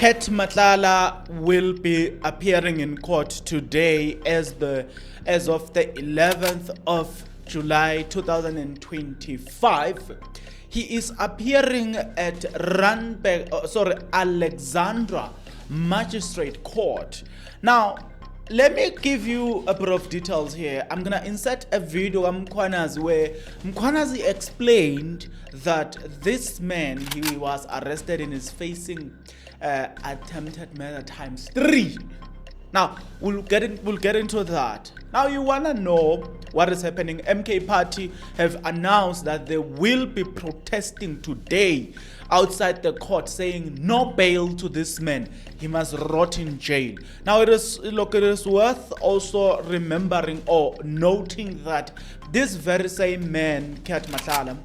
Kat Matlala will be appearing in court today as of the 11th of July 2025. He is appearing at Alexandra Magistrate Court. Now, let me give you a bit of details here. I'm gonna insert a video of Mkhwanazi where Mkhwanazi explained that this man, he was arrested and is facing attempted murder ×3. Now we'll get into that. Now you wanna know what is happening. MK Party have announced that they will be protesting today outside the court, saying no bail to this man. He must rot in jail. Now it is worth also remembering or noting that this very same man, Kat Matlala,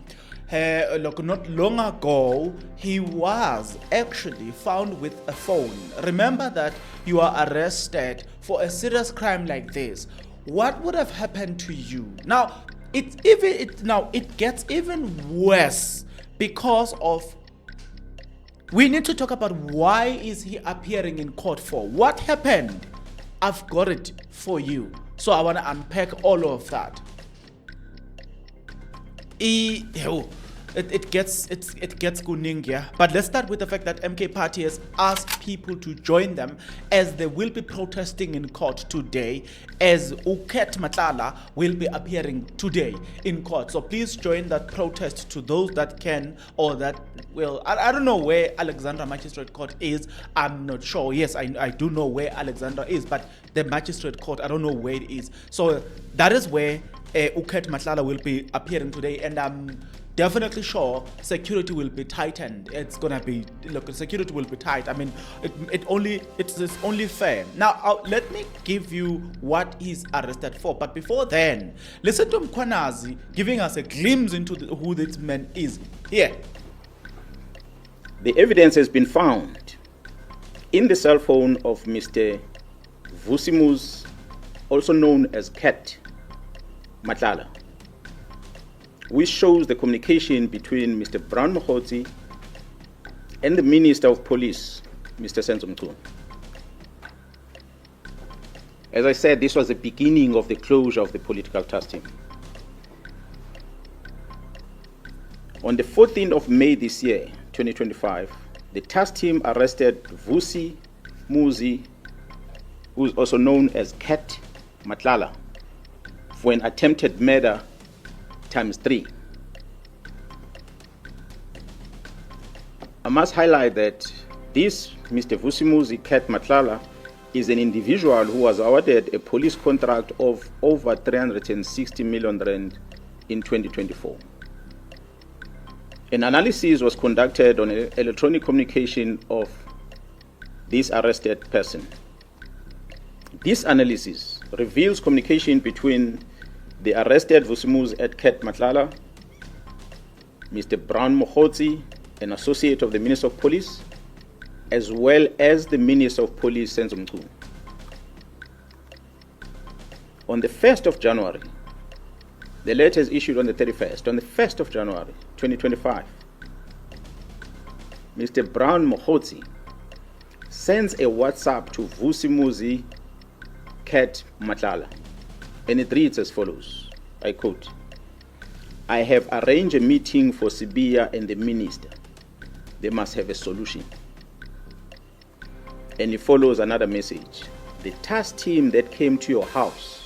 not long ago, he was actually found with a phone. Remember that you are arrested for a serious crime like this. What would have happened to you? Now, it gets even worse because of. We need to talk about why is he appearing in court for? What happened? I've got it for you. So I want to unpack all of that. It gets kuning, yeah. But let's start with the fact that MK Party has asked people to join them as they will be protesting in court today, as Kat Matlala will be appearing today in court. So please join that protest to those that can, or that will. I don't know where Alexandra Magistrate Court is. I'm not sure. Yes, I do know where Alexandra is, but the Magistrate Court, I don't know where it is. So that is where Kat Matlala will be appearing today, and I'm definitely sure security will be tightened. It's gonna be, security will be tight. I mean, it's only fair. Now let me give you what he's arrested for. But before then, listen to Mkhwanazi giving us a glimpse into who this man is. Here. The evidence has been found in the cell phone of Mr. Vusimuzi, also known as Kat Matlala, which shows the communication between Mr. Mkhwanazi and the Minister of Police, Mr. Mkhwanazi. As I said, this was the beginning of the closure of the political task team. On the 14th of May this year, 2025, the task team arrested Vusimuzi, who is also known as Kat Matlala, for an attempted murder ×3. I must highlight that this Mr. Vusimuzi Kat Matlala is an individual who was awarded a police contract of over 360 million rand in 2024. An analysis was conducted on electronic communication of this arrested person. This analysis reveals communication between the arrested Vusimuzi at Kat Matlala, Mr. Mkhwanazi, an associate of the Minister of Police, as well as the Minister of Police, Mkhwanazi. On the 1st of January, the letter is issued on the 31st. On the 1st of January, 2025, Mr. Mkhwanazi sends a WhatsApp to Vusimuzi Kat Matlala, and it reads as follows, I quote, "I have arranged a meeting for Sibiya and the minister. They must have a solution." And it follows another message. "The task team that came to your house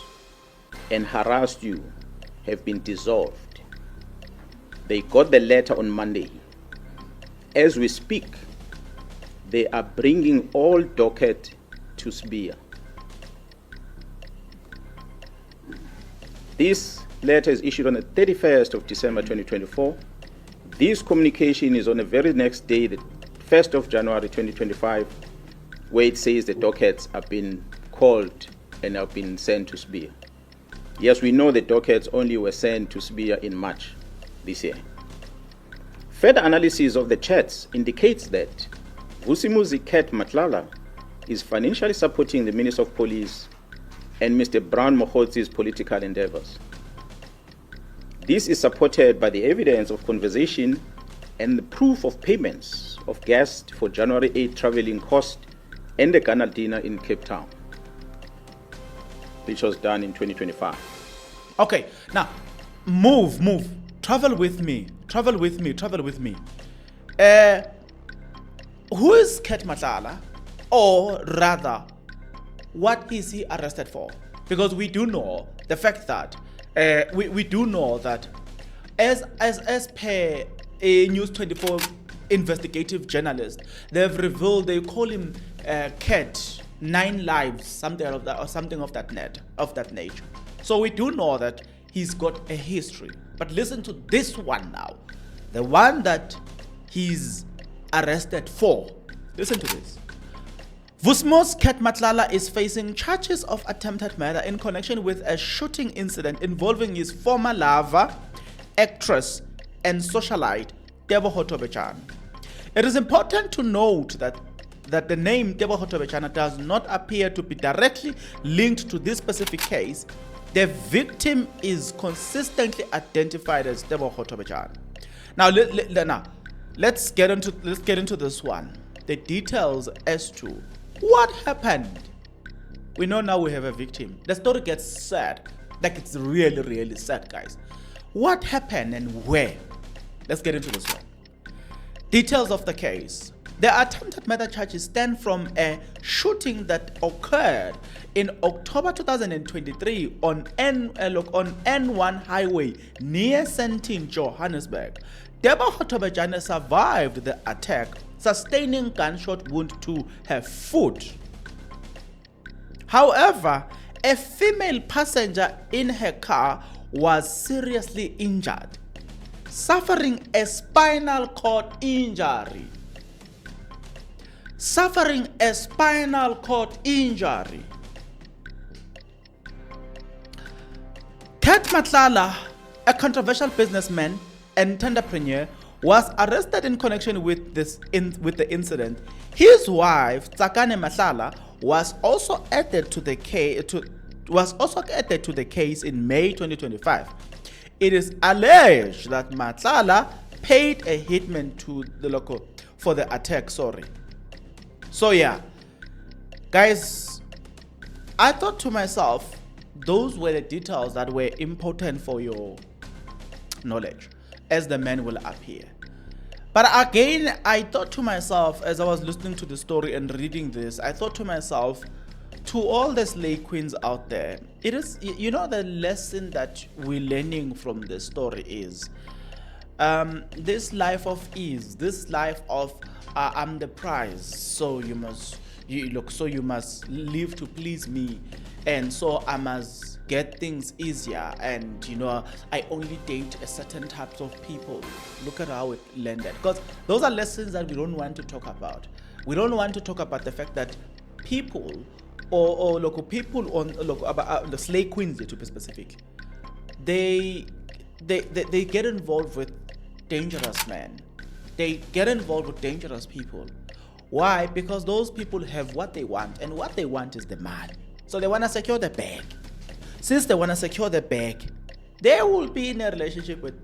and harassed you have been dissolved. They got the letter on Monday. As we speak, they are bringing all docket to Sibiya." This letter is issued on the 31st of December 2024. This communication is on the very next day, the 1st of January 2025, where it says the dockets have been called and have been sent to Sibiya. Yes, we know the dockets only were sent to Sibiya in March this year. Further analysis of the chats indicates that Vusimuzi Kat Matlala is financially supporting the Minister of Police and Mr. Mkhwanazi's political endeavors. This is supported by the evidence of conversation and the proof of payments of guests for January 8 traveling cost and the Ghana dinner in Cape Town, which was done in 2025. Okay, now move. Travel with me. Who is Ket Matlala? Or rather, what is he arrested for? Because we do know the fact that we do know that as per a News 24 investigative journalist, they've revealed, they call him Ket 9 lives, something of that nature. So we do know that he's got a history. But listen to this one now, the one that he's arrested for. Listen to this. Vusmo's Ket Matlala is facing charges of attempted murder in connection with a shooting incident involving his former lover, actress, and socialite, Tebo Hotobechana. It is important to note that the name Tebo Hotobechana does not appear to be directly linked to this specific case. The victim is consistently identified as Tebo Hotobechana. Now, let's get into this one. The details as to what happened. We know now we have a victim. The story gets sad. Like, it's really, really sad, guys. What happened and where? Let's get into this one. Details of the case. The attempted murder charges stem from a shooting that occurred in October 2023 on N1 highway near Sentin, Johannesburg. Tebo Hotobechana survived the attack, sustaining gunshot wound to her foot. However, a female passenger in her car was seriously injured, suffering a spinal cord injury. Ket Matlala, a controversial businessman and entrepreneur, was arrested in connection with the incident. His wife, Tsakane Matlala, was also added to the case in May 2025. It is alleged that Matlala paid a hitman to the local for the attack. So yeah, guys, I thought to myself, those were the details that were important for your knowledge, as the man will appear. But again, I thought to myself, as I was listening to the story and reading this, I thought to myself, to all the slay queens out there, it is, you know, the lesson that we're learning from the story is this life of ease, this life of I'm the prize, so you must live to please me, and so I must get things easier, and you know, I only date a certain types of people. Look at how it landed, because those are lessons that we don't want to talk about. We don't want to talk about the fact that people or local people on about the slay queens, to be specific, they get involved with dangerous men. They get involved with dangerous people. Why? Because those people have what they want, and what they want is the money. So they want to secure the bag. Since they want to secure the bag, they will be in a relationship with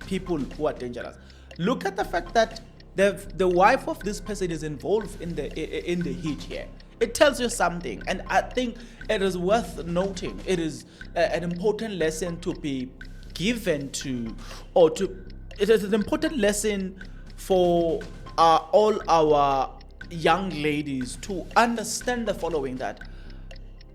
people who are dangerous. Look at the fact that the wife of this person is involved in the hit here. It tells you something, and I think it is worth noting. It is an important lesson to be given it is an important lesson for all our young ladies to understand the following, that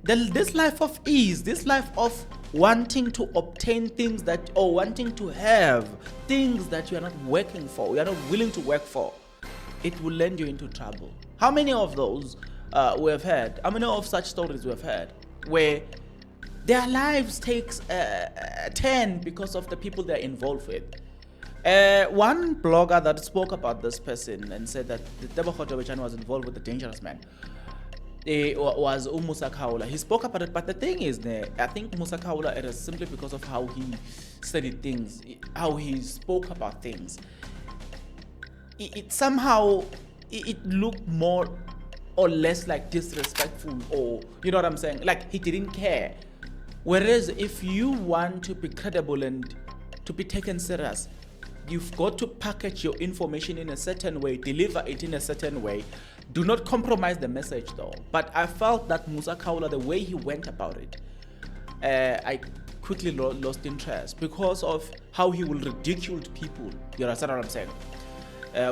this life of ease, this life of wanting to obtain things that, or wanting to have things that you are not working for, you are not willing to work for, it will land you into trouble. How many of those we have heard? How many of such stories we have heard where their lives takes a turn because of the people they're involved with? One blogger that spoke about this person and said that Tebo Hotobechana was involved with a dangerous man was Musa Kaula. He spoke about it, but the thing is, I think Musa Kaula, it is simply because of how he studied things, how he spoke about things. It somehow looked more or less like disrespectful, or you know what I'm saying? Like, he didn't care. Whereas if you want to be credible and to be taken serious, you've got to package your information in a certain way, deliver it in a certain way. Do not compromise the message though. But I felt that Musa Kaula, the way he went about it, I quickly lost interest because of how he will ridicule people. You understand what I'm saying?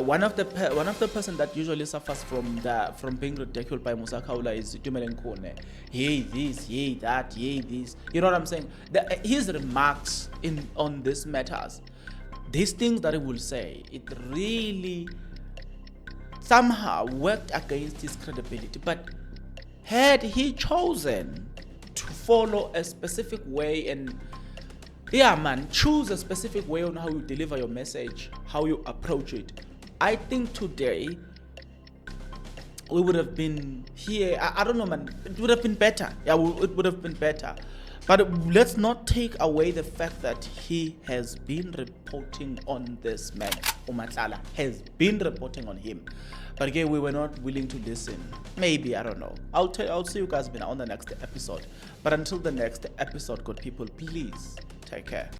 One of the person that usually suffers from being ridiculed by Musa Kaula is Tumelen Kone. Hey this, hey that, hey this. You know what I'm saying? His remarks on these matters, these things that he will say, it really somehow worked against his credibility. But had he chosen to follow a specific way and choose a specific way on how you deliver your message, how you approach it, I think today we would have been here. I don't know, man. It would have been better. Yeah, it would have been better. But let's not take away the fact that he has been reporting on this man. Matlala has been reporting on him. But again, we were not willing to listen. Maybe, I don't know. I'll see you guys on the next episode. But until the next episode, good people, please take care.